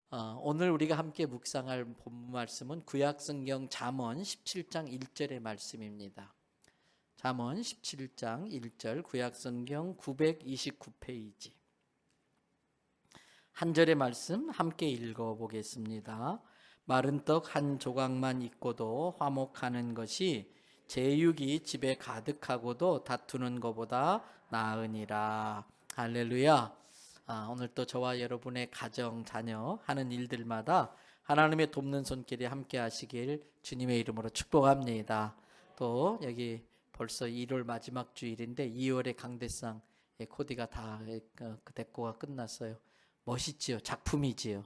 오늘 우리가 함께 묵상할 본문 말씀은 구약성경 잠언 17장 1절의 말씀입니다. 잠언 17장 1절 구약성경 929페이지 한 절의 말씀 함께 읽어보겠습니다. 마른 떡 한 조각만 있고도 화목하는 것이 제육이 집에 가득하고도 다투는 것보다 나으니라. 할렐루야. 오늘 또 저와 여러분의 가정, 자녀 하는 일들마다 하나님의 돕는 손길이 함께 하시길 주님의 이름으로 축복합니다. 또 여기 벌써 1월 마지막 주일인데 2월의 강대상 코디가 다 데코가 끝났어요. 멋있지요? 작품이지요.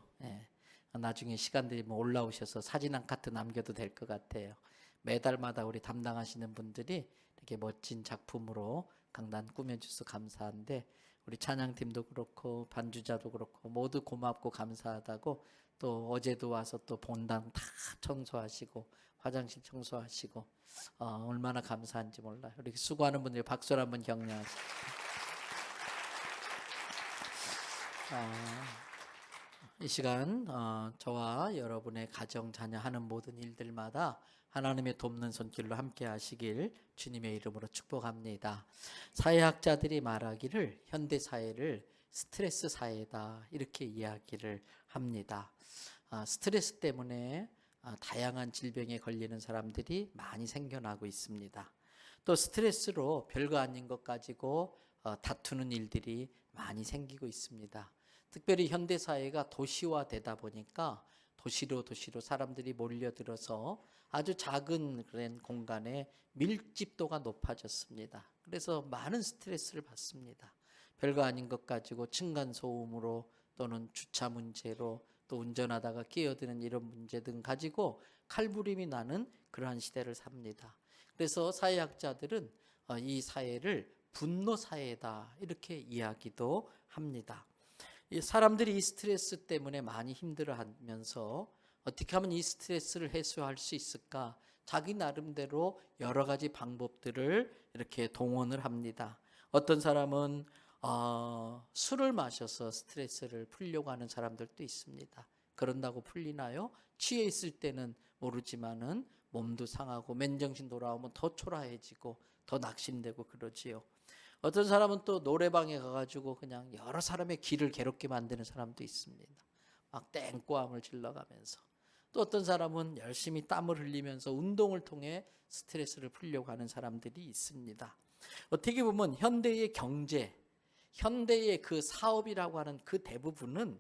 나중에 시간 되면 올라오셔서 사진 한 카트 남겨도 될 것 같아요. 매달마다 우리 담당하시는 분들이 이렇게 멋진 작품으로 강단 꾸며주셔서 감사한데, 우리 찬양팀도 그렇고 반주자도 그렇고 모두 고맙고 감사하다고, 또 어제도 와서 또 본당 다 청소하시고 화장실 청소하시고 얼마나 감사한지 몰라요. 우리 수고하는 분들 박수를 한번 격려하시고. 이 시간 저와 여러분의 가정, 자녀 하는 모든 일들마다 하나님의 돕는 손길로 함께 하시길 주님의 이름으로 축복합니다. 사회학자들이 말하기를 현대 사회를 스트레스 사회다 이렇게 이야기를 합니다. 스트레스 때문에 다양한 질병에 걸리는 사람들이 많이 생겨나고 있습니다. 또 스트레스로 별거 아닌 것 가지고 다투는 일들이 많이 생기고 있습니다. 특별히 현대 사회가 도시화되다 보니까 도시로 사람들이 몰려들어서 아주 작은 그런 공간에 밀집도가 높아졌습니다. 그래서 많은 스트레스를 받습니다. 별거 아닌 것 가지고 층간소음으로 또는 주차 문제로 또 운전하다가 끼어드는 이런 문제 등 가지고 칼부림이 나는 그러한 시대를 삽니다. 그래서 사회학자들은 이 사회를 분노 사회다 이렇게 이야기도 합니다. 사람들이 이 스트레스 때문에 많이 힘들어하면서 어떻게 하면 이 스트레스를 해소할 수 있을까? 자기 나름대로 여러 가지 방법들을 이렇게 동원을 합니다. 어떤 사람은 술을 마셔서 스트레스를 풀려고 하는 사람들도 있습니다. 그런다고 풀리나요? 취해 있을 때는 모르지만은 몸도 상하고 맨정신 돌아오면 더 초라해지고 더 낙심되고 그러지요. 어떤 사람은 또 노래방에 가가지고 그냥 여러 사람의 귀를 괴롭게 만드는 사람도 있습니다. 막 땡꼬함을 질러가면서. 또 어떤 사람은 열심히 땀을 흘리면서 운동을 통해 스트레스를 풀려고 하는 사람들이 있습니다. 어떻게 보면 현대의 경제, 현대의 그 사업이라고 하는 그 대부분은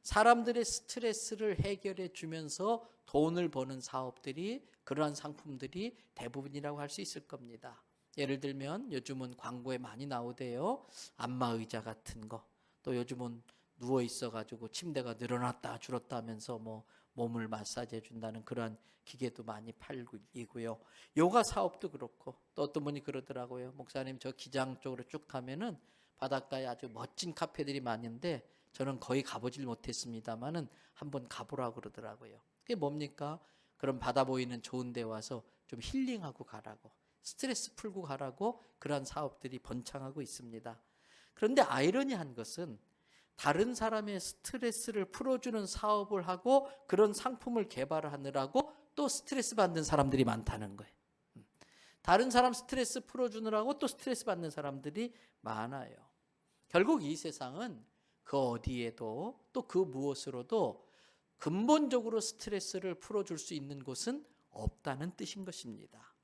사람들의 스트레스를 해결해 주면서 돈을 버는 사업들이, 그러한 상품들이 대부분이라고 할 수 있을 겁니다. 예를 들면 요즘은 광고에 많이 나오대요. 안마의자 같은 거. 또 요즘은 누워 있어가지고 침대가 늘어났다 줄었다 하면서 뭐 몸을 마사지해 준다는 그런 기계도 많이 팔고 있고요. 요가 사업도 그렇고, 또 어떤 분이 그러더라고요. 목사님, 저 기장 쪽으로 쭉 가면은 바닷가에 아주 멋진 카페들이 많은데 저는 거의 가보질 못했습니다만은 한번 가보라고 그러더라고요. 그게 뭡니까? 그런 바다 보이는 좋은 데 와서 좀 힐링하고 가라고, 스트레스 풀고 가라고 그러한 사업들이 번창하고 있습니다. 그런데 아이러니한 것은 다른 사람의 스트레스를 풀어주는 사업을 하고 그런 상품을 개발하느라고 또 스트레스 받는 사람들이 많다는 거예요. 다른 사람 스트레스 풀어주느라고 또 스트레스 받는 사람들이 많아요. 결국 이 세상은 그 어디에도 또 그 무엇으로도 근본적으로 스트레스를 풀어줄 수 있는 곳은 없다는 뜻인 것입니다.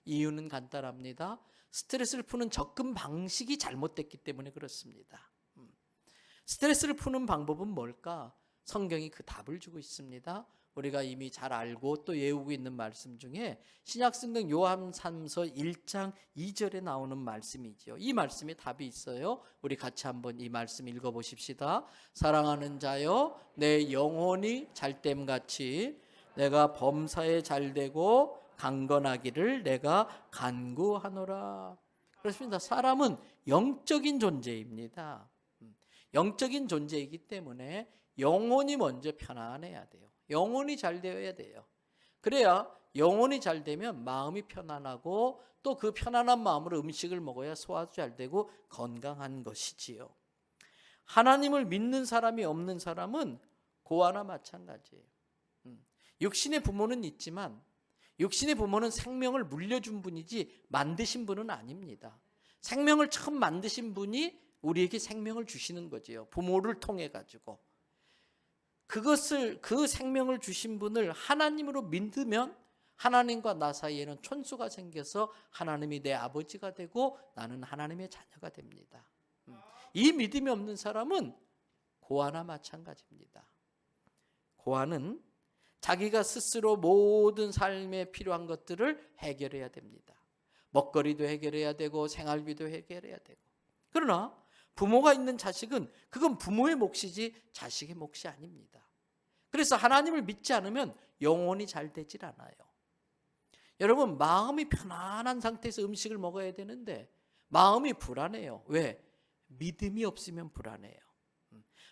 이유는 간단합니다. 스트레스를 푸는 접근 방식이 잘못됐기 때문에 그렇습니다. 스트레스를 푸는 방법은 뭘까? 성경이 그 답을 주고 있습니다. 우리가 이미 잘 알고 또 외우고 있는 말씀 중에 신약성경 요한삼서 1장 2절에 나오는 말씀이죠. 이 말씀에 답이 있어요. 우리 같이 한번 이 말씀 읽어보십시다. 사랑하는 자여, 내 영혼이 잘됨같이 내가 범사에 잘되고 강건하기를 내가 간구하노라. 그렇습니다. 사람은 영적인 존재입니다. 영적인 존재이기 때문에 영혼이 먼저 편안해야 돼요. 영혼이 잘 되어야 돼요. 그래야 영혼이 잘 되면 마음이 편안하고 또 그 편안한 마음으로 음식을 먹어야 소화도 잘 되고 건강한 것이지요. 하나님을 믿는 사람이 없는 사람은 고아나 마찬가지예요. 육신의 부모는 있지만 육신의 부모는 생명을 물려준 분이지 만드신 분은 아닙니다. 생명을 처음 만드신 분이 우리에게 생명을 주시는 거지요. 부모를 통해 가지고. 그 생명을 주신 분을 하나님으로 믿으면 하나님과 나 사이에는 촌수가 생겨서 하나님이 내 아버지가 되고 나는 하나님의 자녀가 됩니다. 이 믿음이 없는 사람은 고아나 마찬가지입니다. 고아는 자기가 스스로 모든 삶에 필요한 것들을 해결해야 됩니다. 먹거리도 해결해야 되고 생활비도 해결해야 되고. 그러나 부모가 있는 자식은 그건 부모의 몫이지 자식의 몫이 아닙니다. 그래서 하나님을 믿지 않으면 영혼이 잘 되질 않아요. 여러분, 마음이 편안한 상태에서 음식을 먹어야 되는데 마음이 불안해요. 왜? 믿음이 없으면 불안해요.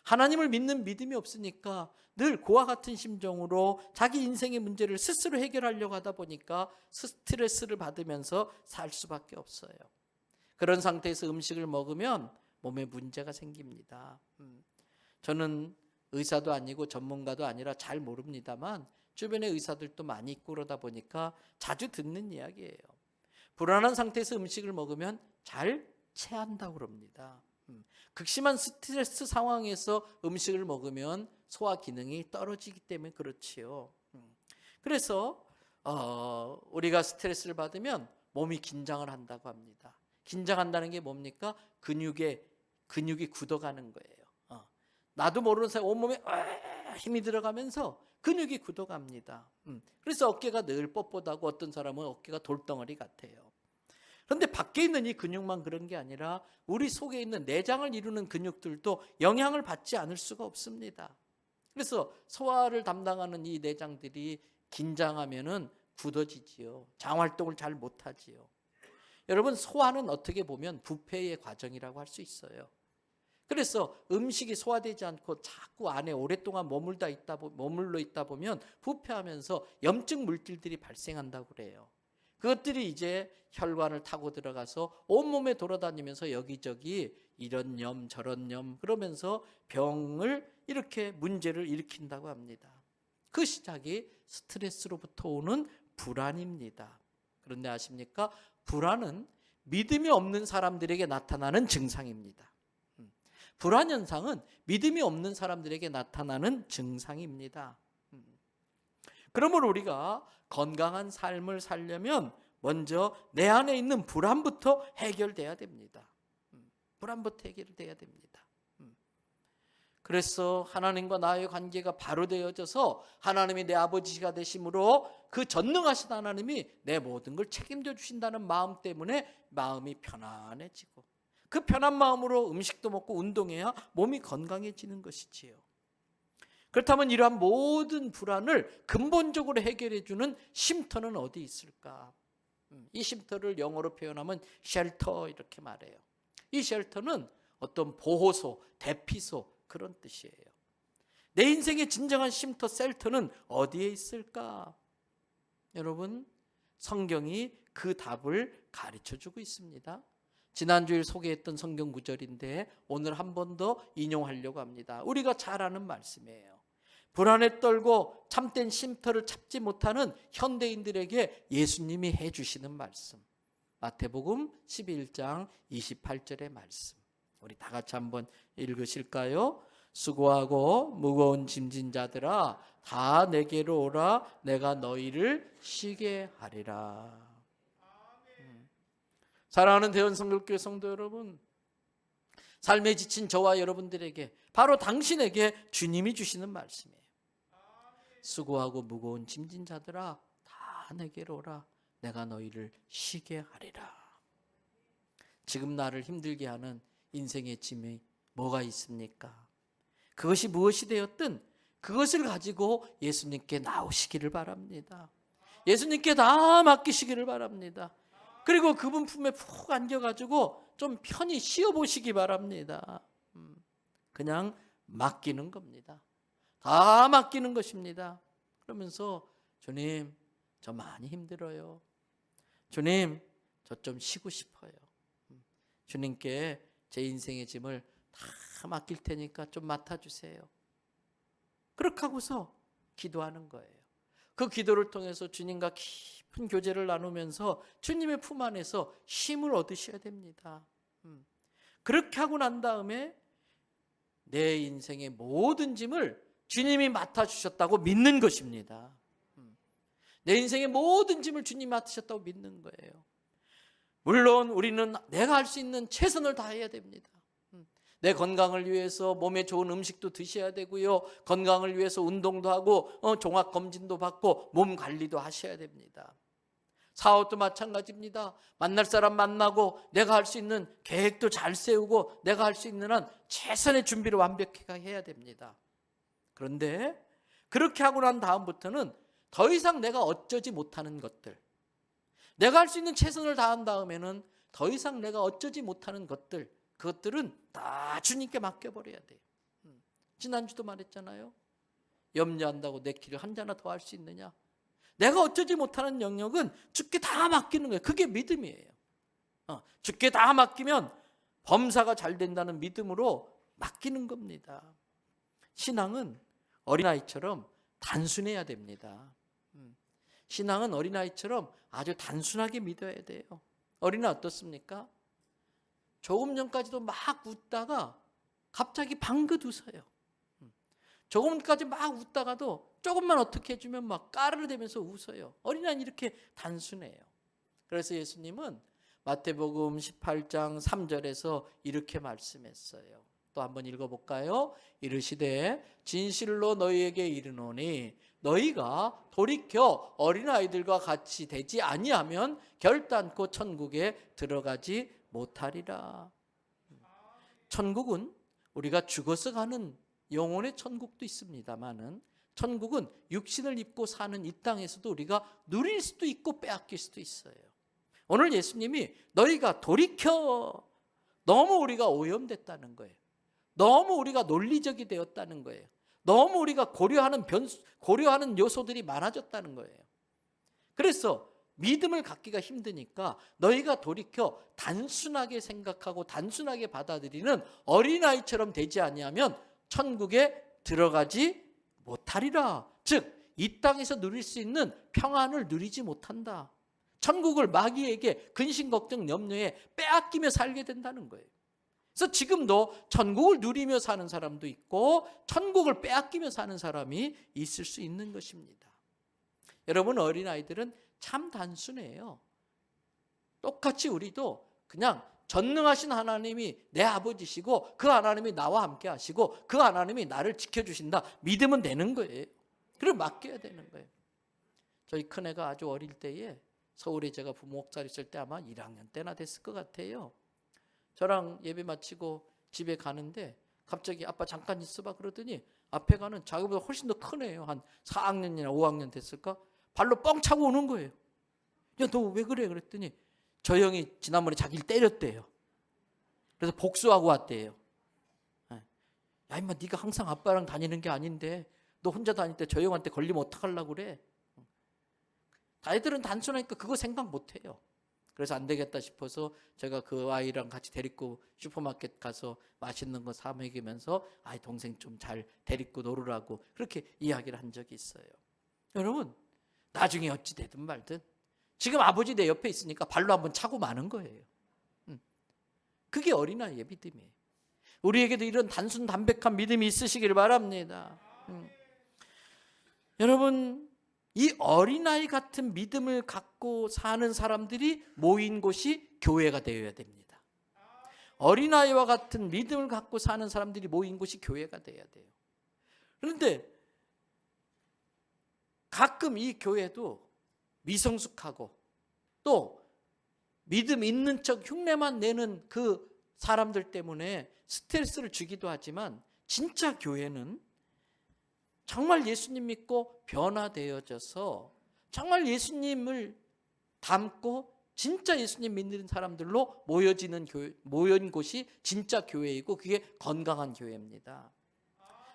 하나님을 믿는 믿음이 없으니까 늘 그와 같은 심정으로 자기 인생의 문제를 스스로 해결하려고 하다 보니까 스트레스를 받으면서 살 수밖에 없어요. 그런 상태에서 음식을 먹으면 몸에 문제가 생깁니다. 저는 의사도 아니고 전문가도 아니라 잘 모릅니다만 주변에 의사들도 많이 있고 그러다 보니까 자주 듣는 이야기예요. 불안한 상태에서 음식을 먹으면 잘 체한다고 그럽니다. 극심한 스트레스 상황에서 음식을 먹으면 소화 기능이 떨어지기 때문에 그렇지요. 그래서 우리가 스트레스를 받으면 몸이 긴장을 한다고 합니다. 긴장한다는 게 뭡니까? 근육이 굳어가는 거예요. 나도 모르는 사이 온몸에 힘이 들어가면서 근육이 굳어갑니다. 그래서 어깨가 늘 뻣뻣하고 어떤 사람은 어깨가 돌덩어리 같아요. 그런데 밖에 있는 이 근육만 그런 게 아니라 우리 속에 있는 내장을 이루는 근육들도 영향을 받지 않을 수가 없습니다. 그래서 소화를 담당하는 이 내장들이 긴장하면은 굳어지지요. 장활동을 잘 못하지요. 여러분, 소화는 어떻게 보면 부패의 과정이라고 할 수 있어요. 그래서 음식이 소화되지 않고 자꾸 안에 오랫동안 머물러 있다 보면 부패하면서 염증 물질들이 발생한다고 그래요. 그것들이 이제 혈관을 타고 들어가서 온몸에 돌아다니면서 여기저기 이런 염 저런 염 그러면서 병을 이렇게 문제를 일으킨다고 합니다. 그 시작이 스트레스로부터 오는 불안입니다. 그런데 아십니까? 불안은 믿음이 없는 사람들에게 나타나는 증상입니다. 불안 현상은 믿음이 없는 사람들에게 나타나는 증상입니다. 그러므로 우리가 건강한 삶을 살려면 먼저 내 안에 있는 불안부터 해결돼야 됩니다. 불안부터 해결돼야 됩니다. 그래서 하나님과 나의 관계가 바로 되어져서 하나님이 내 아버지가 되심으로 그 전능하신 하나님이 내 모든 걸 책임져 주신다는 마음 때문에 마음이 편안해지고 그 편한 마음으로 음식도 먹고 운동해야 몸이 건강해지는 것이지요. 그렇다면 이러한 모든 불안을 근본적으로 해결해 주는 쉼터는 어디 있을까? 이 쉼터를 영어로 표현하면 쉘터 이렇게 말해요. 이 쉘터는 어떤 보호소, 대피소 그런 뜻이에요. 내 인생의 진정한 쉼터, 셀터는 어디에 있을까? 여러분, 성경이 그 답을 가르쳐주고 있습니다. 지난주에 소개했던 성경 구절인데 오늘 한 번 더 인용하려고 합니다. 우리가 잘 아는 말씀이에요. 불안에 떨고 참된 쉼터를 찾지 못하는 현대인들에게 예수님이 해주시는 말씀. 마태복음 11장 28절의 말씀. 우리 다 같이 한번 읽으실까요? 수고하고 무거운 짐진 자들아 다 내게로 오라 내가 너희를 쉬게 하리라. 사랑하는 대원성결교회 성도 여러분, 삶에 지친 저와 여러분들에게 바로 당신에게 주님이 주시는 말씀이에요. 수고하고 무거운 짐진 자들아 다 내게로 오라 내가 너희를 쉬게 하리라. 지금 나를 힘들게 하는 인생의 짐이 뭐가 있습니까? 그것이 무엇이 되었든 그것을 가지고 예수님께 나오시기를 바랍니다. 예수님께 다 맡기시기를 바랍니다. 그리고 그분 품에 푹 안겨가지고 좀 편히 쉬어보시기 바랍니다. 그냥 맡기는 겁니다. 다 맡기는 것입니다. 그러면서 주님, 저 많이 힘들어요. 주님, 저 좀 쉬고 싶어요. 주님께 제 인생의 짐을 다 맡길 테니까 좀 맡아주세요. 그렇게 하고서 기도하는 거예요. 그 기도를 통해서 주님과 깊은 교제를 나누면서 주님의 품 안에서 힘을 얻으셔야 됩니다. 그렇게 하고 난 다음에 내 인생의 모든 짐을 주님이 맡아주셨다고 믿는 것입니다. 내 인생의 모든 짐을 주님이 맡으셨다고 믿는 거예요. 물론 우리는 내가 할 수 있는 최선을 다해야 됩니다. 내 건강을 위해서 몸에 좋은 음식도 드셔야 되고요. 건강을 위해서 운동도 하고 종합검진도 받고 몸 관리도 하셔야 됩니다. 사업도 마찬가지입니다. 만날 사람 만나고 내가 할 수 있는 계획도 잘 세우고 내가 할 수 있는 한 최선의 준비를 완벽하게 해야 됩니다. 그런데 그렇게 하고 난 다음부터는 더 이상 내가 어쩌지 못하는 것들, 내가 할 수 있는 최선을 다한 다음에는 더 이상 내가 어쩌지 못하는 것들, 그것들은 다 주님께 맡겨버려야 돼요. 지난주도 말했잖아요. 염려한다고 내 길을 한 자나 더 할 수 있느냐? 내가 어쩌지 못하는 영역은 주께 다 맡기는 거예요. 그게 믿음이에요. 주께 다 맡기면 범사가 잘 된다는 믿음으로 맡기는 겁니다. 신앙은 어린아이처럼 단순해야 됩니다. 신앙은 어린아이처럼 아주 단순하게 믿어야 돼요. 어린아이 어떻습니까? 조금 전까지도 막 웃다가 갑자기 방긋 웃어요. 조금까지 막 웃다가도 조금만 어떻게 해주면 막 까르르대면서 웃어요. 어린아이는 이렇게 단순해요. 그래서 예수님은 마태복음 18장 3절에서 이렇게 말씀했어요. 또 한번 읽어볼까요? 이르시되 진실로 너희에게 이르노니 너희가 돌이켜 어린아이들과 같이 되지 아니하면 결단코 천국에 들어가지 못하리라. 천국은 우리가 죽어서 가는 영혼의 천국도 있습니다만은 천국은 육신을 입고 사는 이 땅에서도 우리가 누릴 수도 있고 빼앗길 수도 있어요. 오늘 예수님이 너희가 돌이켜, 너무 우리가 오염됐다는 거예요. 너무 우리가 논리적이 되었다는 거예요. 너무 우리가 고려하는 요소들이 많아졌다는 거예요. 그래서 믿음을 갖기가 힘드니까 너희가 돌이켜 단순하게 생각하고 단순하게 받아들이는 어린아이처럼 되지 아니하면 천국에 들어가지 못하리라. 즉 이 땅에서 누릴 수 있는 평안을 누리지 못한다. 천국을 마귀에게 근심 걱정 염려에 빼앗기며 살게 된다는 거예요. 그래서 지금도 천국을 누리며 사는 사람도 있고 천국을 빼앗기며 사는 사람이 있을 수 있는 것입니다. 여러분, 어린아이들은 참 단순해요. 똑같이 우리도 그냥 전능하신 하나님이 내 아버지시고 그 하나님이 나와 함께 하시고 그 하나님이 나를 지켜주신다 믿으면 되는 거예요. 그럼 맡겨야 되는 거예요. 저희 큰애가 아주 어릴 때에 서울에 제가 부목살 있을 때 아마 1학년 때나 됐을 것 같아요. 저랑 예배 마치고 집에 가는데 갑자기 아빠 잠깐 있어봐 그러더니 앞에 가는 자기보다 훨씬 더 큰 애예요. 한 4학년이나 5학년 됐을까? 발로 뻥 차고 오는 거예요. 야, 너 왜 그래? 그랬더니 저 형이 지난번에 자기를 때렸대요. 그래서 복수하고 왔대요. 야 임마, 네가 항상 아빠랑 다니는 게 아닌데 너 혼자 다닐 때 저 형한테 걸리면 어떡하려고 그래? 아이들은 단순하니까 그거 생각 못해요. 그래서 안 되겠다 싶어서 제가 그 아이랑 같이 데리고 슈퍼마켓 가서 맛있는 거 사 먹이면서 아이 동생 좀 잘 데리고 놀으라고 그렇게 이야기를 한 적이 있어요. 여러분, 나중에 어찌 되든 말든 지금 아버지 내 옆에 있으니까 발로 한번 차고 마는 거예요. 그게 어린아이의 믿음이에요. 우리에게도 이런 단순 담백한 믿음이 있으시길 바랍니다. 여러분, 이 어린아이 같은 믿음을 갖고 사는 사람들이 모인 곳이 교회가 되어야 됩니다. 어린아이와 같은 믿음을 갖고 사는 사람들이 모인 곳이 교회가 되어야 돼요. 그런데 가끔 이 교회도 미성숙하고 또 믿음 있는 척 흉내만 내는 그 사람들 때문에 스트레스를 주기도 하지만 진짜 교회는 정말 예수님 믿고 변화되어져서 정말 예수님을 닮고 진짜 예수님 믿는 사람들로 모인 곳이 진짜 교회이고 그게 건강한 교회입니다.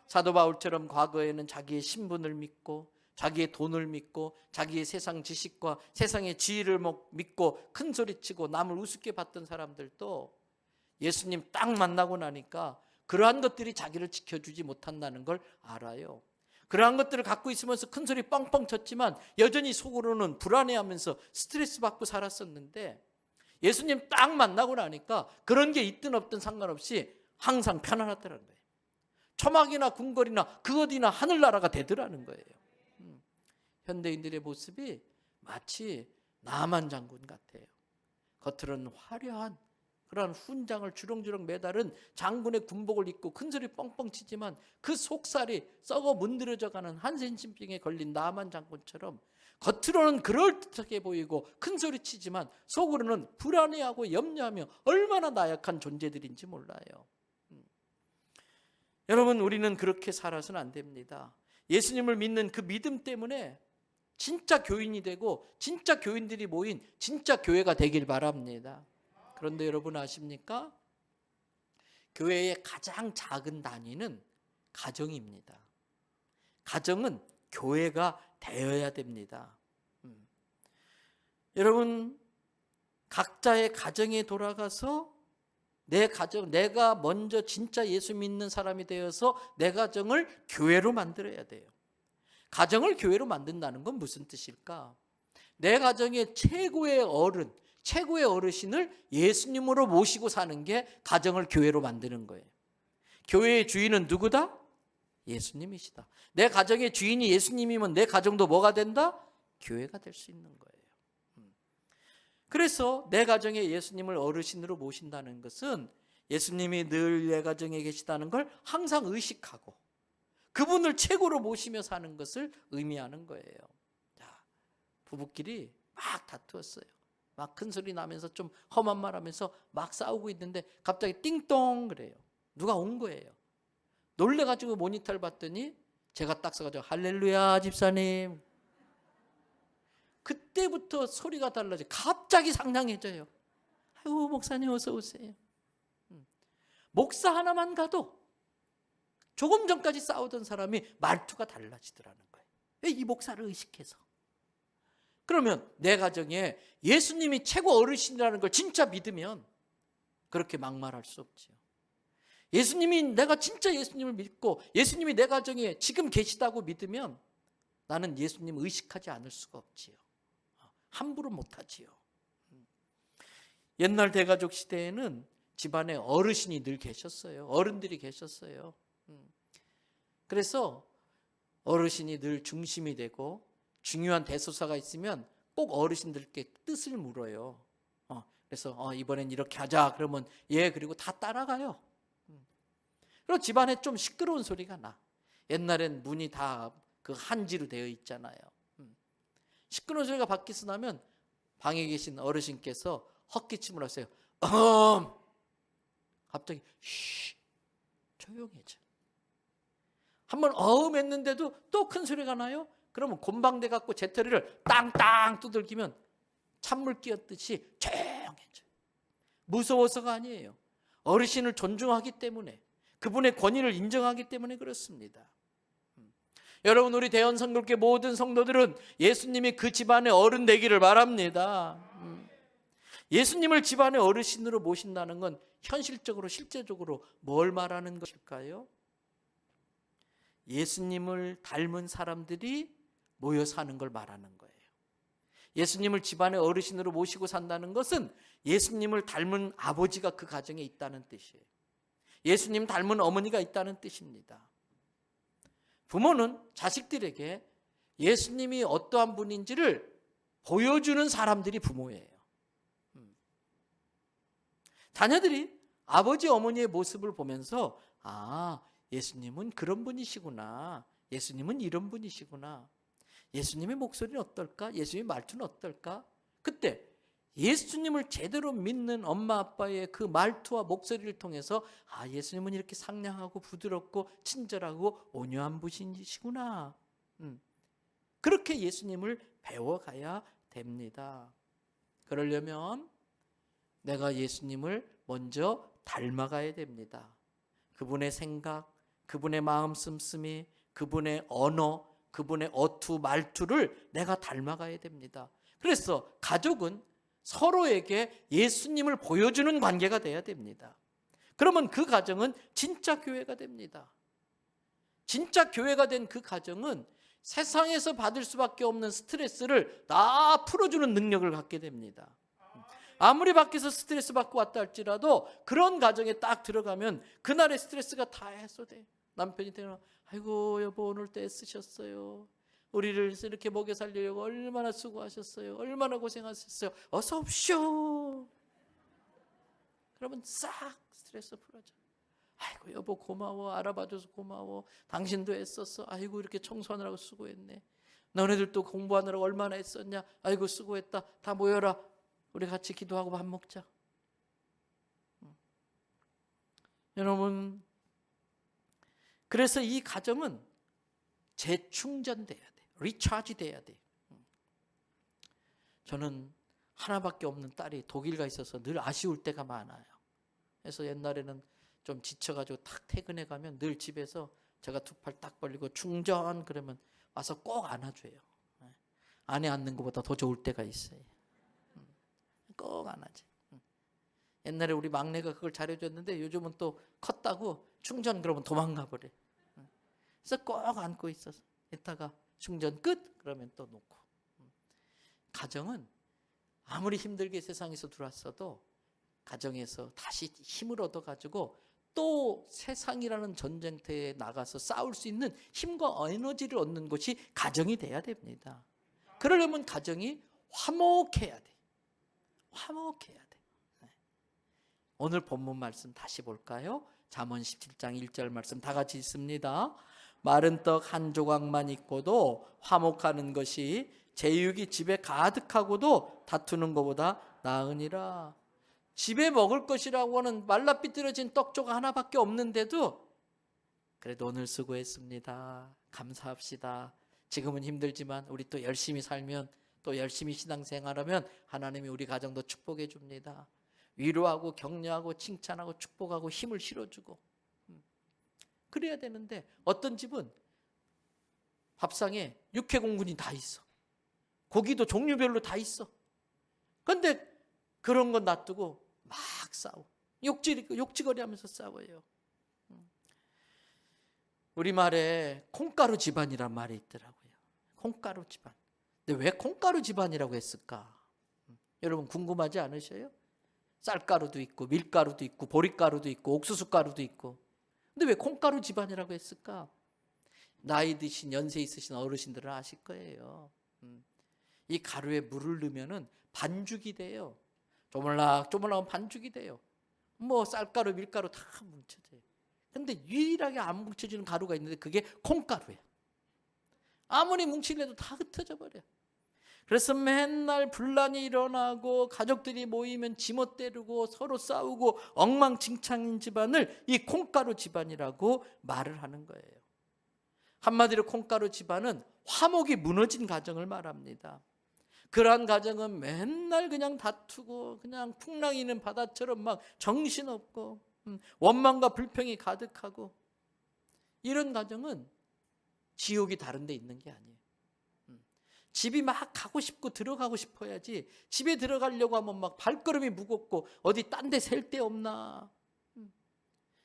사도 바울처럼 과거에는 자기의 신분을 믿고 자기의 돈을 믿고 자기의 세상 지식과 세상의 지위를 믿고 큰 소리치고 남을 우습게 봤던 사람들도 예수님 딱 만나고 나니까 그러한 것들이 자기를 지켜주지 못한다는 걸 알아요. 그러한 것들을 갖고 있으면서 큰 소리 뻥뻥 쳤지만 여전히 속으로는 불안해하면서 스트레스 받고 살았었는데, 예수님 딱 만나고 나니까 그런 게 있든 없든 상관없이 항상 편안하더라는 거예요. 초막이나 궁궐이나 그 어디나 하늘나라가 되더라는 거예요. 현대인들의 모습이 마치 나만 장군 같아요. 겉으로는 화려한 그러한 훈장을 주렁주렁 매달은 장군의 군복을 입고 큰소리 뻥뻥 치지만 그 속살이 썩어 문드러져가는 한센신병에 걸린 나만 장군처럼 겉으로는 그럴듯하게 보이고 큰소리 치지만 속으로는 불안해하고 염려하며 얼마나 나약한 존재들인지 몰라요. 여러분, 우리는 그렇게 살아서는 안 됩니다. 예수님을 믿는 그 믿음 때문에 진짜 교인이 되고 진짜 교인들이 모인 진짜 교회가 되길 바랍니다. 그런데 여러분 아십니까? 교회의 가장 작은 단위는 가정입니다. 가정은 교회가 되어야 됩니다. 여러분, 각자의 가정에 돌아가서 내 가정, 내가 먼저 진짜 예수 믿는 사람이 되어서 내 가정을 교회로 만들어야 돼요. 가정을 교회로 만든다는 건 무슨 뜻일까? 내 가정의 최고의 어른, 최고의 어르신을 예수님으로 모시고 사는 게 가정을 교회로 만드는 거예요. 교회의 주인은 누구다? 예수님이시다. 내 가정의 주인이 예수님이면 내 가정도 뭐가 된다? 교회가 될 수 있는 거예요. 그래서 내 가정에 예수님을 어르신으로 모신다는 것은 예수님이 늘 내 가정에 계시다는 걸 항상 의식하고 그분을 최고로 모시며 사는 것을 의미하는 거예요. 자, 부부끼리 막 다투었어요. 막 큰 소리 나면서 좀 험한 말 하면서 막 싸우고 있는데 갑자기 띵동 그래요. 누가 온 거예요. 놀래가지고 모니터를 봤더니 제가 딱 써가지고 할렐루야 집사님. 그때부터 소리가 달라져요. 갑자기 상냥해져요. 아이고 목사님 어서 오세요. 목사 하나만 가도 조금 전까지 싸우던 사람이 말투가 달라지더라는 거예요. 왜? 이 목사를 의식해서. 그러면 내 가정에 예수님이 최고 어르신이라는 걸 진짜 믿으면 그렇게 막말할 수 없지요. 예수님이, 내가 진짜 예수님을 믿고 예수님이 내 가정에 지금 계시다고 믿으면 나는 예수님 의식하지 않을 수가 없지요. 함부로 못하지요. 옛날 대가족 시대에는 집안에 어르신이 늘 계셨어요. 어른들이 계셨어요. 그래서 어르신이 늘 중심이 되고 중요한 대소사가 있으면 꼭 어르신들께 뜻을 물어요. 그래서 이번엔 이렇게 하자 그러면 예 그리고 다 따라가요. 그리고 집안에 좀 시끄러운 소리가 나. 옛날엔 문이 다 그 한지로 되어 있잖아요. 시끄러운 소리가 밖에서 나면 방에 계신 어르신께서 헛기침을 하세요. 갑자기 쉬 조용해져. 한번 했는데도 또 큰 소리가 나요. 그러면 곤방대 갖고 재터리를 땅땅 두들기면 찬물 끼얹듯이 조용해져요. 무서워서가 아니에요. 어르신을 존중하기 때문에, 그분의 권위를 인정하기 때문에 그렇습니다. 여러분, 우리 대원 성교회 모든 성도들은 예수님이 그 집안의 어른 되기를 바랍니다. 예수님을 집안의 어르신으로 모신다는 건 현실적으로 실제적으로 뭘 말하는 것일까요? 예수님을 닮은 사람들이 모여 사는 걸 말하는 거예요. 예수님을 집안의 어르신으로 모시고 산다는 것은 예수님을 닮은 아버지가 그 가정에 있다는 뜻이에요. 예수님 닮은 어머니가 있다는 뜻입니다. 부모는 자식들에게 예수님이 어떠한 분인지를 보여주는 사람들이 부모예요. 자녀들이 아버지 어머니의 모습을 보면서 예수님은 그런 분이시구나. 예수님은 이런 분이시구나. 예수님의 목소리는 어떨까? 예수님의 말투는 어떨까? 그때 예수님을 제대로 믿는 엄마 아빠의 그 말투와 목소리를 통해서 예수님은 이렇게 상냥하고 부드럽고 친절하고 온유한 분이시구나. 그렇게 예수님을 배워가야 됩니다. 그러려면 내가 예수님을 먼저 닮아가야 됩니다. 그분의 생각, 그분의 마음 씀씀이, 그분의 언어, 그분의 어투, 말투를 내가 닮아가야 됩니다. 그래서 가족은 서로에게 예수님을 보여주는 관계가 돼야 됩니다. 그러면 그 가정은 진짜 교회가 됩니다. 진짜 교회가 된 그 가정은 세상에서 받을 수밖에 없는 스트레스를 다 풀어주는 능력을 갖게 됩니다. 아무리 밖에서 스트레스 받고 왔다 할지라도 그런 가정에 딱 들어가면 그날의 스트레스가 다 해소돼. 남편이 되면 아이고 여보 오늘 때 애쓰셨어요. 우리를 이렇게 먹여 살리려고 얼마나 수고하셨어요. 얼마나 고생하셨어요. 어서 오십시오. 그러면 싹 스트레스 풀어져. 아이고 여보 고마워. 알아봐줘서 고마워. 당신도 애썼어. 아이고 이렇게 청소하느라고 수고했네. 너네들도 공부하느라고 얼마나 애썼냐. 아이고 수고했다. 다 모여라. 우리 같이 기도하고 밥 먹자. 여러분, 그래서 이 가정은 재충전돼야 돼. 리차지 돼야 돼. 저는 하나밖에 없는 딸이 독일 가 있어서 늘 아쉬울 때가 많아요. 그래서 옛날에는 좀 지쳐가지고 탁 퇴근해 가면 늘 집에서 제가 두 팔 딱 벌리고 충전 그러면 와서 꼭 안아줘요. 안에 앉는 것보다 더 좋을 때가 있어요. 꼭 안아줘. 옛날에 우리 막내가 그걸 잘해줬는데 요즘은 또 컸다고 충전 그러면 도망가 버려. 그래서 꼭 안고 있어서 이따가 충전 끝 그러면 또 놓고. 가정은 아무리 힘들게 세상에서 들어왔어도 가정에서 다시 힘을 얻어가지고 또 세상이라는 전쟁터에 나가서 싸울 수 있는 힘과 에너지를 얻는 것이 가정이 돼야 됩니다. 그러려면 가정이 화목해야 돼. 화목해야 돼. 오늘 본문 말씀 다시 볼까요? 잠언 17장 1절 말씀 다 같이 읽습니다. 마른 떡 한 조각만 있고도 화목하는 것이 제육이 집에 가득하고도 다투는 것보다 나으니라. 집에 먹을 것이라고는 말라 삐뚤어진 떡 조각 하나밖에 없는데도 그래도 오늘 수고했습니다. 감사합시다. 지금은 힘들지만 우리 또 열심히 살면 또 열심히 신앙생활하면 하나님이 우리 가정도 축복해 줍니다. 위로하고 격려하고 칭찬하고 축복하고 힘을 실어주고 그래야 되는데 어떤 집은 밥상에 육해공군이 다 있어. 고기도 종류별로 다 있어. 그런데 그런 건 놔두고 막 싸워. 욕지거리 하면서 싸워요. 우리말에 콩가루 집안이란 말이 있더라고요. 콩가루 집안. 근데 왜 콩가루 집안이라고 했을까? 여러분 궁금하지 않으셔요? 쌀가루도 있고 밀가루도 있고 보리가루도 있고 옥수수가루도 있고 근데 왜 콩가루 집안이라고 했을까? 나이 드신 연세 있으신 어르신들은 아실 거예요. 이 가루에 물을 넣으면 반죽이 돼요. 조물락조물락한 반죽이 돼요. 뭐 쌀가루 밀가루 다 뭉쳐져요. 근데 유일하게 안 뭉쳐지는 가루가 있는데 그게 콩가루예요. 아무리 뭉치려도 다 흩어져 버려요. 그래서 맨날 분란이 일어나고 가족들이 모이면 지못 때리고 서로 싸우고 엉망진창인 집안을 이 콩가루 집안이라고 말을 하는 거예요. 한마디로 콩가루 집안은 화목이 무너진 가정을 말합니다. 그러한 가정은 맨날 그냥 다투고 그냥 풍랑이는 바다처럼 막 정신없고 원망과 불평이 가득하고 이런 가정은 지옥이 다른 데 있는 게 아니에요. 집이 막 가고 싶고 들어가고 싶어야지 집에 들어가려고 하면 막 발걸음이 무겁고 어디 딴 데 셀 데 없나.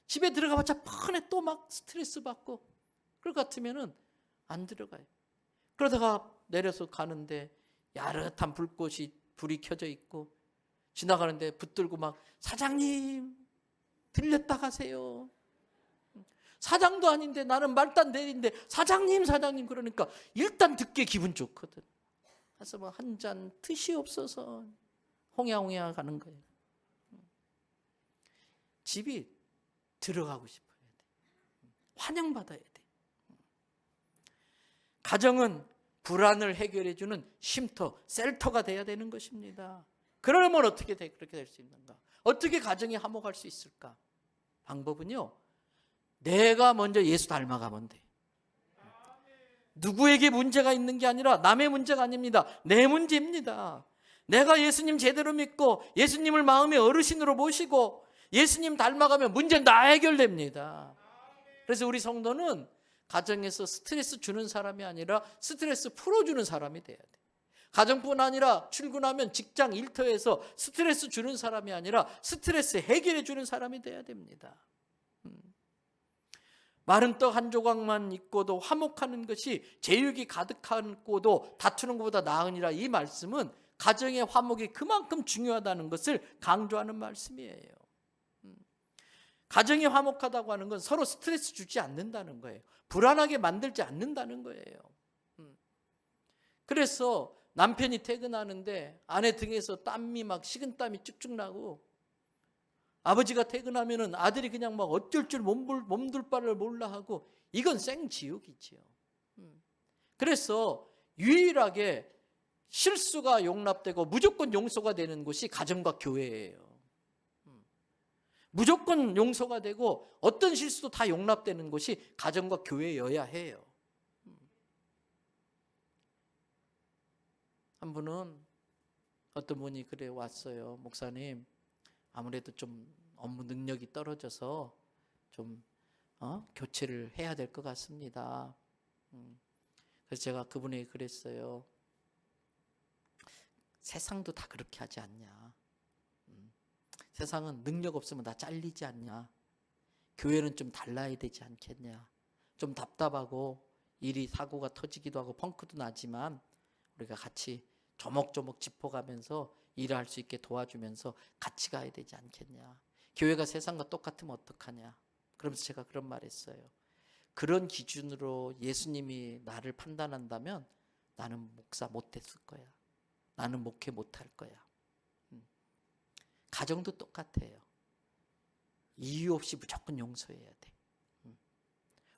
집에 들어가봤자 뻔해 또 막 스트레스 받고 그럴 것 같으면은 안 들어가요. 그러다가 내려서 가는데 야릇한 불이 켜져 있고 지나가는데 붙들고 막 사장님 들렸다 가세요. 사장도 아닌데 나는 말단 대리인데 사장님 그러니까 일단 듣기에 기분 좋거든. 그래서 뭐 한 잔 뜻이 없어서 홍야홍야 가는 거예요. 집이 들어가고 싶어야 돼. 환영받아야 돼. 가정은 불안을 해결해주는 쉼터, 셀터가 돼야 되는 것입니다. 그러면 어떻게 그렇게 될 수 있는가? 어떻게 가정이 화목할 수 있을까? 방법은요. 내가 먼저 예수 닮아가면 돼. 누구에게 문제가 있는 게 아니라 남의 문제가 아닙니다. 내 문제입니다. 내가 예수님 제대로 믿고 예수님을 마음의 어르신으로 모시고 예수님 닮아가면 문제는 다 해결됩니다. 그래서 우리 성도는 가정에서 스트레스 주는 사람이 아니라 스트레스 풀어주는 사람이 돼야 돼. 가정뿐 아니라 출근하면 직장 일터에서 스트레스 주는 사람이 아니라 스트레스 해결해 주는 사람이 돼야 됩니다. 마른 떡 한 조각만 있고도 화목하는 것이 제육이 가득하고도 다투는 것보다 나으니라. 이 말씀은 가정의 화목이 그만큼 중요하다는 것을 강조하는 말씀이에요. 가정이 화목하다고 하는 건 서로 스트레스 주지 않는다는 거예요. 불안하게 만들지 않는다는 거예요. 그래서 남편이 퇴근하는데 아내 등에서 땀이 막 식은땀이 쭉쭉 나고, 아버지가 퇴근하면은 아들이 그냥 막 어쩔 줄 몸둘 바를 몰라 하고, 이건 생지옥이지요. 그래서 유일하게 실수가 용납되고 무조건 용서가 되는 곳이 가정과 교회예요. 무조건 용서가 되고 어떤 실수도 다 용납되는 곳이 가정과 교회여야 해요. 한 분은, 어떤 분이 그래 왔어요. 목사님, 아무래도 좀 업무 능력이 떨어져서 좀 교체를 해야 될 것 같습니다. 그래서 제가 그분에게 그랬어요. 세상도 다 그렇게 하지 않냐. 세상은 능력 없으면 다 잘리지 않냐. 교회는 좀 달라야 되지 않겠냐. 좀 답답하고 일이 사고가 터지기도 하고 펑크도 나지만 우리가 같이 조목조목 짚어가면서 일을 할 수 있게 도와주면서 같이 가야 되지 않겠냐. 교회가 세상과 똑같으면 어떡하냐. 그러면서 제가 그런 말 했어요. 그런 기준으로 예수님이 나를 판단한다면 나는 목사 못했을 거야. 나는 목회 못할 거야. 가정도 똑같아요. 이유 없이 무조건 용서해야 돼.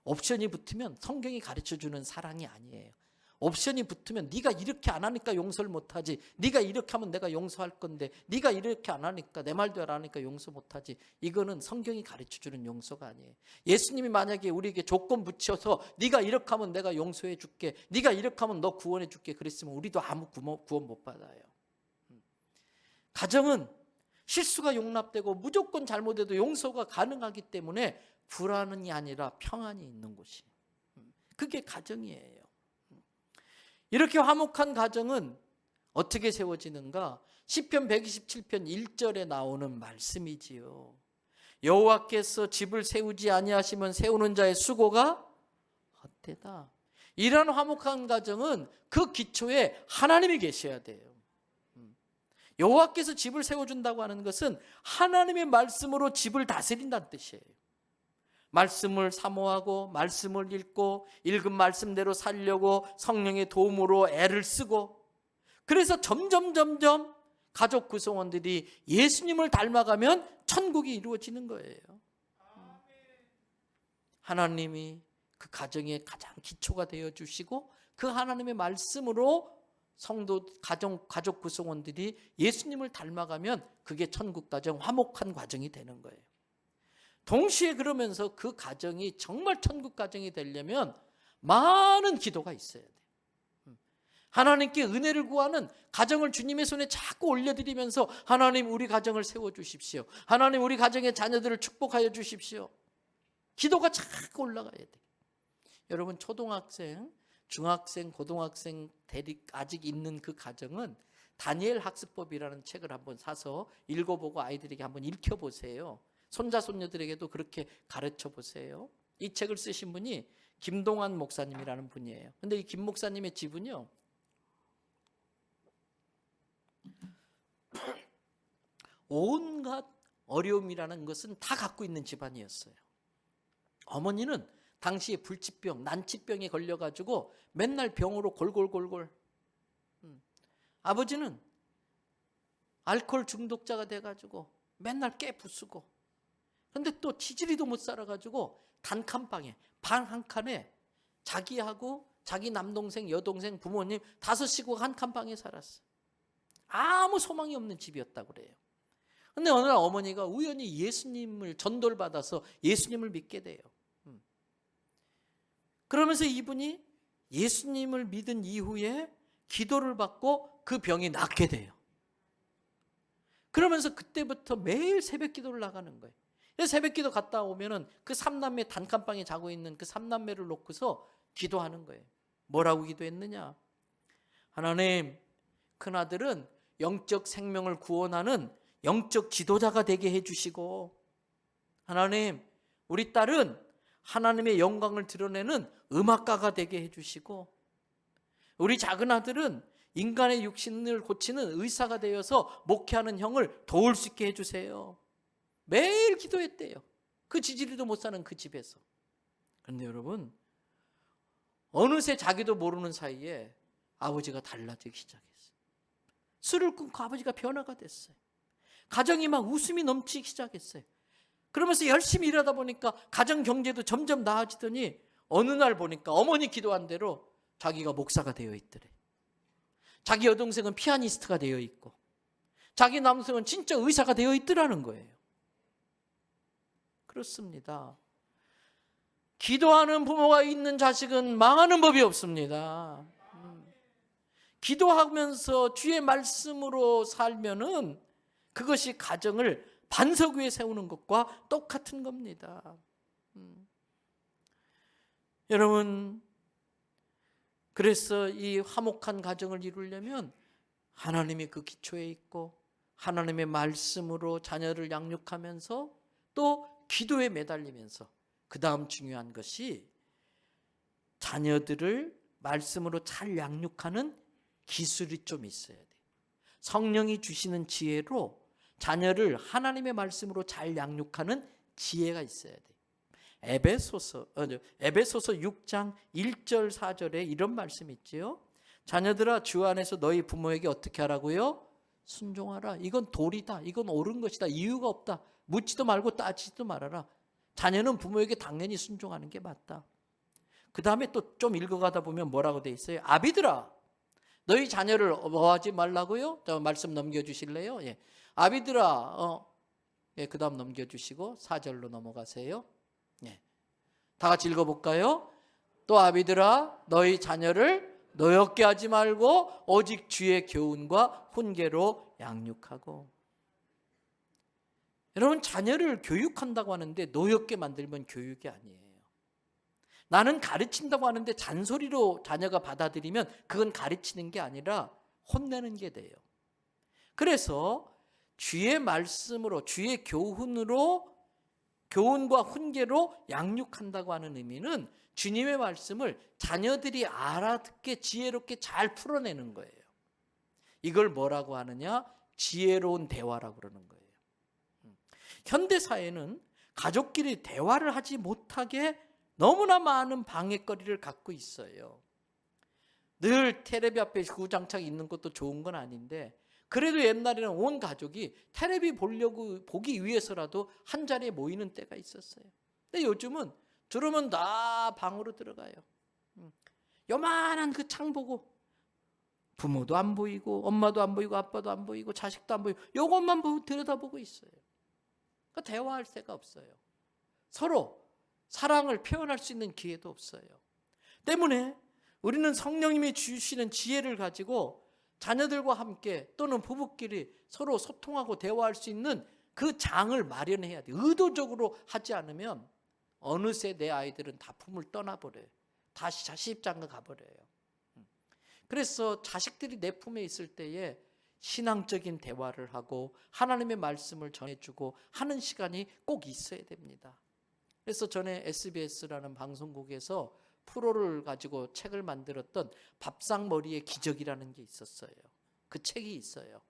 옵션이 붙으면 성경이 가르쳐주는 사랑이 아니에요. 옵션이 붙으면 네가 이렇게 안 하니까 용서를 못하지, 네가 이렇게 하면 내가 용서할 건데, 네가 이렇게 안 하니까, 내 말도 안 하니까 용서 못하지, 이거는 성경이 가르쳐주는 용서가 아니에요. 예수님이 만약에 우리에게 조건 붙여서 네가 이렇게 하면 내가 용서해 줄게, 네가 이렇게 하면 너 구원해 줄게 그랬으면 우리도 아무 구원 못 받아요. 가정은 실수가 용납되고 무조건 잘못해도 용서가 가능하기 때문에 불안이 아니라 평안이 있는 곳이, 그게 가정이에요. 이렇게 화목한 가정은 어떻게 세워지는가? 시편 127편 1절에 나오는 말씀이지요. 여호와께서 집을 세우지 아니하시면 세우는 자의 수고가 헛되다. 이런 화목한 가정은 그 기초에 하나님이 계셔야 돼요. 여호와께서 집을 세워준다고 하는 것은 하나님의 말씀으로 집을 다스린다는 뜻이에요. 말씀을 사모하고 말씀을 읽고 읽은 말씀대로 살려고 성령의 도움으로 애를 쓰고, 그래서 점점 가족 구성원들이 예수님을 닮아가면 천국이 이루어지는 거예요. 하나님이 그 가정의 가장 기초가 되어주시고 그 하나님의 말씀으로 성도 가족 구성원들이 예수님을 닮아가면 그게 천국 가정, 화목한 가정이 되는 거예요. 동시에 그러면서 그 가정이 정말 천국 가정이 되려면 많은 기도가 있어야 돼요. 하나님께 은혜를 구하는 가정을 주님의 손에 자꾸 올려드리면서 하나님 우리 가정을 세워주십시오. 하나님 우리 가정의 자녀들을 축복하여 주십시오. 기도가 자꾸 올라가야 돼요. 여러분, 초등학생, 중학생, 고등학생 대립 아직 있는 그 가정은 다니엘 학습법이라는 책을 한번 사서 읽어보고 아이들에게 한번 읽혀보세요. 손자 손녀들에게도 그렇게 가르쳐 보세요. 이 책을 쓰신 분이 김동환 목사님이라는 분이에요. 근데 이 김 목사님의 집은요, 온갖 어려움이라는 것은 다 갖고 있는 집안이었어요. 어머니는 당시에 불치병, 난치병에 걸려가지고 맨날 병으로 골골골골. 아버지는 알코올 중독자가 돼가지고 맨날 깨 부수고. 근데 또 지지리도 못 살아가지고 단칸방에, 방 한 칸에 자기하고 자기 남동생, 여동생, 부모님 5식구가 한 칸방에 살았어요. 아무 소망이 없는 집이었다고 그래요. 근데 어느 날 어머니가 우연히 예수님을 전도를 받아서 예수님을 믿게 돼요. 그러면서 이분이 예수님을 믿은 이후에 기도를 받고 그 병이 낫게 돼요. 그러면서 그때부터 매일 새벽 기도를 나가는 거예요. 새벽 기도 갔다 오면은 그 3남매 단칸방에 자고 있는 그 3남매를 놓고서 기도하는 거예요. 뭐라고 기도했느냐? 하나님, 큰아들은 영적 생명을 구원하는 영적 지도자가 되게 해주시고, 하나님, 우리 딸은 하나님의 영광을 드러내는 음악가가 되게 해주시고, 우리 작은 아들은 인간의 육신을 고치는 의사가 되어서 목회하는 형을 도울 수 있게 해주세요. 매일 기도했대요. 그 지지리도 못 사는 그 집에서. 그런데 여러분, 어느새 자기도 모르는 사이에 아버지가 달라지기 시작했어요. 술을 끊고 아버지가 변화가 됐어요. 가정이 막 웃음이 넘치기 시작했어요. 그러면서 열심히 일하다 보니까 가정 경제도 점점 나아지더니 어느 날 보니까 어머니 기도한 대로 자기가 목사가 되어 있더래. 자기 여동생은 피아니스트가 되어 있고 자기 남성은 진짜 의사가 되어 있더라는 거예요. 그렇습니다. 기도하는 부모가 있는 자식은 망하는 법이 없습니다. 기도하면서 주의 말씀으로 살면은 그것이 가정을 반석 위에 세우는 것과 똑같은 겁니다. 여러분, 그래서 이 화목한 가정을 이루려면 하나님이 그 기초에 있고 하나님의 말씀으로 자녀를 양육하면서 또 기도에 매달리면서, 그 다음 중요한 것이 자녀들을 말씀으로 잘 양육하는 기술이 좀 있어야 돼요. 성령이 주시는 지혜로 자녀를 하나님의 말씀으로 잘 양육하는 지혜가 있어야 돼요. 에베소서 6장 1절 4절에 이런 말씀이 있지요. 자녀들아, 주 안에서 너희 부모에게 어떻게 하라고요? 순종하라. 이건 도리다. 이건 옳은 것이다. 이유가 없다. 묻지도 말고 따지지도 말아라. 자녀는 부모에게 당연히 순종하는 게 맞다. 그 다음에 또 좀 읽어가다 보면 뭐라고 돼 있어요? 아비들아, 너희 자녀를 뭐 하지 말라고요? 저 말씀 넘겨주실래요? 예. 아비들아, 예, 그 다음 넘겨주시고 4절로 넘어가세요. 예. 다 같이 읽어볼까요? 또 아비들아, 너희 자녀를 노엽게 하지 말고 오직 주의 교훈과 훈계로 양육하고. 여러분, 자녀를 교육한다고 하는데 노엽게 만들면 교육이 아니에요. 나는 가르친다고 하는데 잔소리로 자녀가 받아들이면 그건 가르치는 게 아니라 혼내는 게 돼요. 그래서 주의 말씀으로, 주의 교훈으로, 교훈과 훈계로 양육한다고 하는 의미는 주님의 말씀을 자녀들이 알아듣게 지혜롭게 잘 풀어내는 거예요. 이걸 뭐라고 하느냐? 지혜로운 대화라고 그러는 거예요. 현대사회는 가족끼리 대화를 하지 못하게 너무나 많은 방해거리를 갖고 있어요. 늘 텔레비 앞에 구장창 있는 것도 좋은 건 아닌데, 그래도 옛날에는 온 가족이 텔레비 보기 위해서라도 한 자리에 모이는 때가 있었어요. 근데 요즘은 들어오면 다 방으로 들어가요. 요만한 그 창 보고 부모도 안 보이고 엄마도 안 보이고 아빠도 안 보이고 자식도 안 보이고 요것만 들여다보고 있어요. 그러니까 대화할 새가 없어요. 서로 사랑을 표현할 수 있는 기회도 없어요. 때문에 우리는 성령님이 주시는 지혜를 가지고 자녀들과 함께 또는 부부끼리 서로 소통하고 대화할 수 있는 그 장을 마련해야 돼요. 의도적으로 하지 않으면 어느새 내 아이들은 다 품을 떠나버려요. 다시 자식 입장으로 가버려요. 그래서 자식들이 내 품에 있을 때에 신앙적인 대화를 하고 하나님의 말씀을 전해주고 하는 시간이 꼭 있어야 됩니다. 그래서 전에 SBS라는 방송국에서 프로를 가지고 책을 만들었던 밥상머리의 기적이라는 게 있었어요. 그 책이 있어요.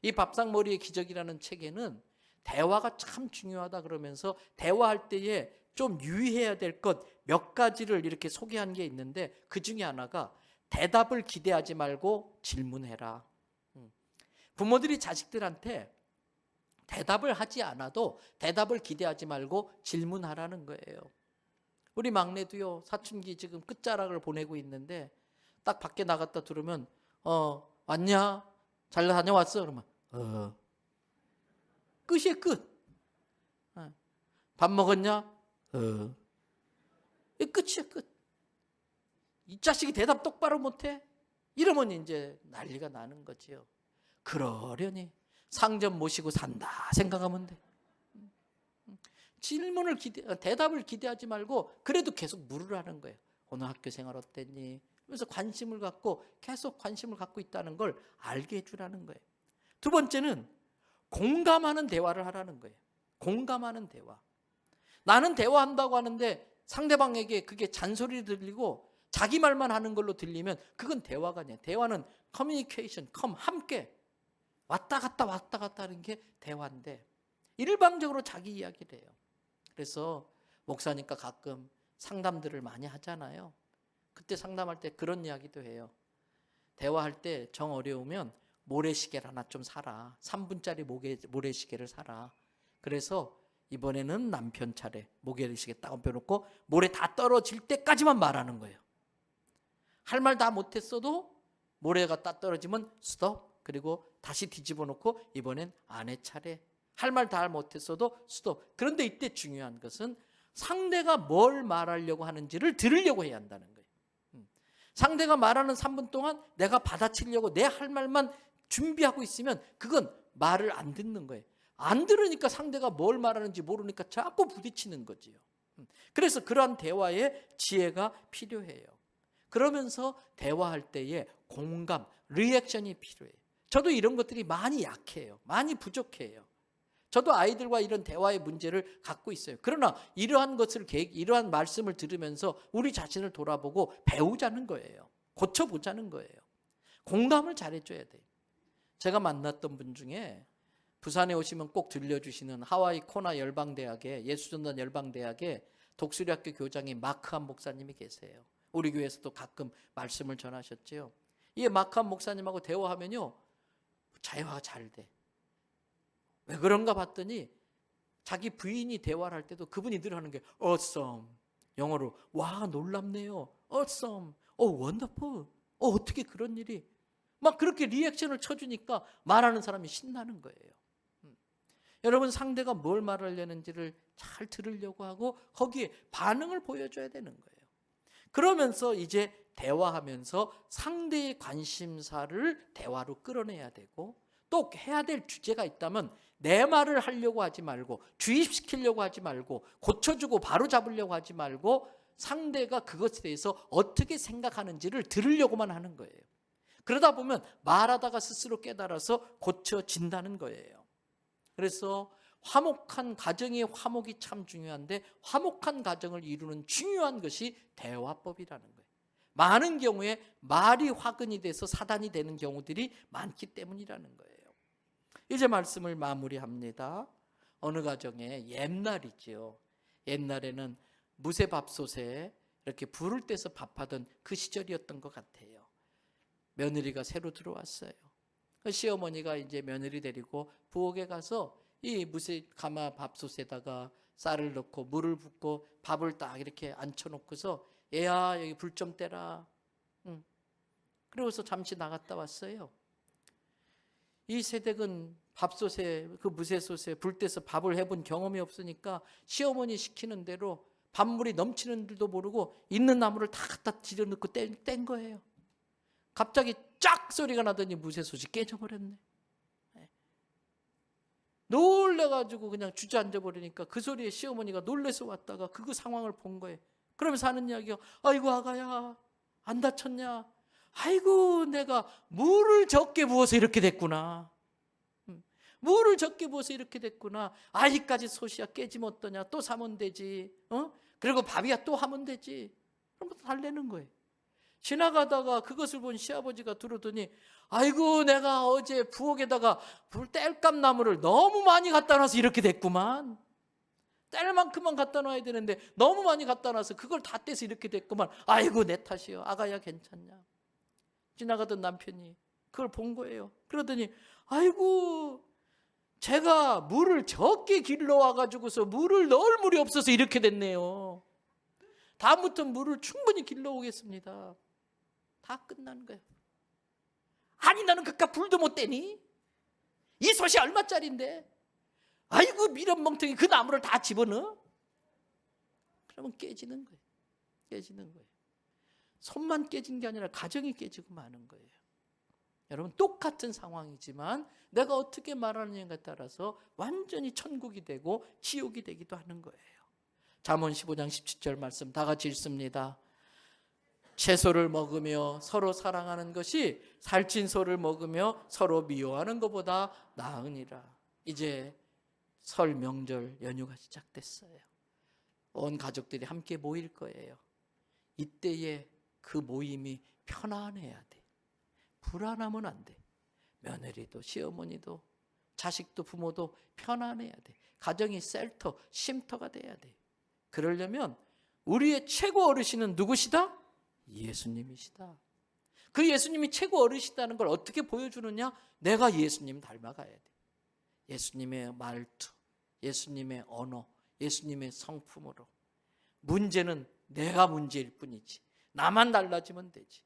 이 밥상머리의 기적이라는 책에는 대화가 참 중요하다 그러면서 대화할 때에 좀 유의해야 될 것 몇 가지를 이렇게 소개한 게 있는데, 그 중에 하나가 대답을 기대하지 말고 질문해라. 부모들이 자식들한테 대답을 하지 않아도 대답을 기대하지 말고 질문하라는 거예요. 우리 막내도요, 사춘기 지금 끝자락을 보내고 있는데 딱 밖에 나갔다 들으면 왔냐? 잘 다녀왔어? 그러면 끝이에요, 끝. 밥 먹었냐? 이 끝이에요, 끝. 이 자식이 대답 똑바로 못해? 이러면 이제 난리가 나는 거지요. 그러려니 상점 모시고 산다 생각하면 돼. 대답을 기대하지 말고 그래도 계속 물으라는 거예요. 오늘 학교 생활 어땠니? 그래서 관심을 갖고 계속 관심을 갖고 있다는 걸 알게 해주라는 거예요. 두 번째는 공감하는 대화를 하라는 거예요. 공감하는 대화. 나는 대화한다고 하는데 상대방에게 그게 잔소리 들리고 자기 말만 하는 걸로 들리면 그건 대화가 아니야. 대화는 커뮤니케이션, 함께 왔다 갔다 하는 게 대화인데 일방적으로 자기 이야기를 해요. 그래서 목사니까 가끔 상담들을 많이 하잖아요. 그때 상담할 때 그런 이야기도 해요. 대화할 때 정 어려우면 모래시계를 하나 좀 사라. 3분짜리 모래시계를 사라. 그래서 이번에는 남편 차례 모래시계 딱 엎여놓고 모래 다 떨어질 때까지만 말하는 거예요. 할 말 다 못했어도 모래가 딱 떨어지면 스톱. 그리고 다시 뒤집어 놓고 이번엔 아내 차례. 할 말 다 못했어도 스톱. 그런데 이때 중요한 것은 상대가 뭘 말하려고 하는지를 들으려고 해야 한다는 거예요. 상대가 말하는 3분 동안 내가 받아치려고 내 할 말만 준비하고 있으면 그건 말을 안 듣는 거예요. 안 들으니까 상대가 뭘 말하는지 모르니까 자꾸 부딪히는 거지요. 그래서 그러한 대화에 지혜가 필요해요. 그러면서 대화할 때에 공감, 리액션이 필요해요. 저도 이런 것들이 많이 약해요. 많이 부족해요. 저도 아이들과 이런 대화의 문제를 갖고 있어요. 그러나 이러한 말씀을 들으면서 우리 자신을 돌아보고 배우자는 거예요. 고쳐보자는 거예요. 공감을 잘해줘야 돼요. 제가 만났던 분 중에 부산에 오시면 꼭 들려주시는 하와이 코나 열방대학의 예수전단 열방대학의 독수리학교 교장인 마크한 목사님이 계세요. 우리 교회에서도 가끔 말씀을 전하셨죠. 이 마크한 목사님하고 대화하면요 대화가 잘 돼. 왜 그런가 봤더니 자기 부인이 대화를 할 때도 그분이 늘 하는 게 awesome. 영어로 와 놀랍네요. awesome. wonderful. 어떻게 그런 일이. 막 그렇게 리액션을 쳐주니까 말하는 사람이 신나는 거예요. 여러분 상대가 뭘 말하려는지를 잘 들으려고 하고 거기에 반응을 보여줘야 되는 거예요. 그러면서 이제 대화하면서 상대의 관심사를 대화로 끌어내야 되고 또 해야 될 주제가 있다면 내 말을 하려고 하지 말고 주입시키려고 하지 말고 고쳐주고 바로잡으려고 하지 말고 상대가 그것에 대해서 어떻게 생각하는지를 들으려고만 하는 거예요. 그러다 보면 말하다가 스스로 깨달아서 고쳐진다는 거예요. 그래서 화목한 가정의 화목이 참 중요한데 화목한 가정을 이루는 중요한 것이 대화법이라는 거예요. 많은 경우에 말이 화근이 돼서 사단이 되는 경우들이 많기 때문이라는 거예요. 이제 말씀을 마무리합니다. 어느 가정에 옛날이죠. 옛날에는 무쇠밥솥에 이렇게 불을 떼서 밥하던 그 시절이었던 것 같아요. 며느리가 새로 들어왔어요. 시어머니가 이제 며느리 데리고 부엌에 가서 이 무쇠가마 밥솥에다가 쌀을 넣고 물을 붓고 밥을 딱 이렇게 앉혀놓고서 얘야 여기 불 좀 떼라. 그러고서 잠시 나갔다 왔어요. 이 세댁은 밥솥에 그 무쇠솥에 불 떼서 밥을 해본 경험이 없으니까 시어머니 시키는 대로 밥물이 넘치는 줄도 모르고 있는 나무를 다 갖다 지려 넣고 뗀 거예요. 갑자기 쫙 소리가 나더니 무쇠솥이 깨져버렸네. 놀래가지고 그냥 주저앉아 버리니까 그 소리에 시어머니가 놀래서 왔다가 그 상황을 본 거예요. 그러면서 하는 이야기가 아이고 아가야 안 다쳤냐? 아이고 내가 물을 적게 부어서 이렇게 됐구나. 물을 적게 부어서 이렇게 됐구나. 아직까지 솥이야 깨지면 어떠냐. 또 사면 되지. 그리고 밥이야 또 하면 되지. 그럼 달래는 거예요. 지나가다가 그것을 본 시아버지가 들었더니 아이고 내가 어제 부엌에다가 뗄감 나무를 너무 많이 갖다 놔서 이렇게 됐구만. 뗄 만큼만 갖다 놔야 되는데 너무 많이 갖다 놔서 그걸 다 떼서 이렇게 됐구만. 아이고 내 탓이요. 아가야 괜찮냐. 지나가던 남편이 그걸 본 거예요. 그러더니 아이고 제가 물을 적게 길러와가지고서 물을 넣을 물이 없어서 이렇게 됐네요. 다음부터는 물을 충분히 길러오겠습니다. 다 끝난 거예요. 아니 나는 그깟 불도 못 떼니? 이 솥이 얼마짜린데? 아이고 미련 멍텅이 그 나무를 다 집어넣어? 그러면 깨지는 거예요. 깨지는 거예요. 손만 깨진 게 아니라 가정이 깨지고 마는 거예요. 여러분 똑같은 상황이지만 내가 어떻게 말하느냐에 따라서 완전히 천국이 되고 지옥이 되기도 하는 거예요. 잠언 15장 17절 말씀 다 같이 읽습니다. 채소를 먹으며 서로 사랑하는 것이 살찐 소를 먹으며 서로 미워하는 것보다 나으니라. 이제 설 명절 연휴가 시작됐어요. 온 가족들이 함께 모일 거예요. 이때에 그 모임이 편안해야 돼. 불안하면 안 돼. 며느리도 시어머니도 자식도 부모도 편안해야 돼. 가정이 셀터, 쉼터가 돼야 돼. 그러려면 우리의 최고 어르신은 누구시다? 예수님이시다. 그 예수님이 최고 어르시다는 걸 어떻게 보여주느냐? 내가 예수님 닮아가야 돼. 예수님의 말투, 예수님의 언어, 예수님의 성품으로. 문제는 내가 문제일 뿐이지. 나만 달라지면 되지.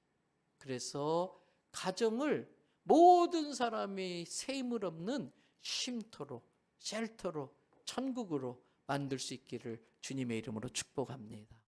그래서 가정을 모든 사람이 세임을 없는 쉼터로, 쉘터로, 천국으로 만들 수 있기를 주님의 이름으로 축복합니다.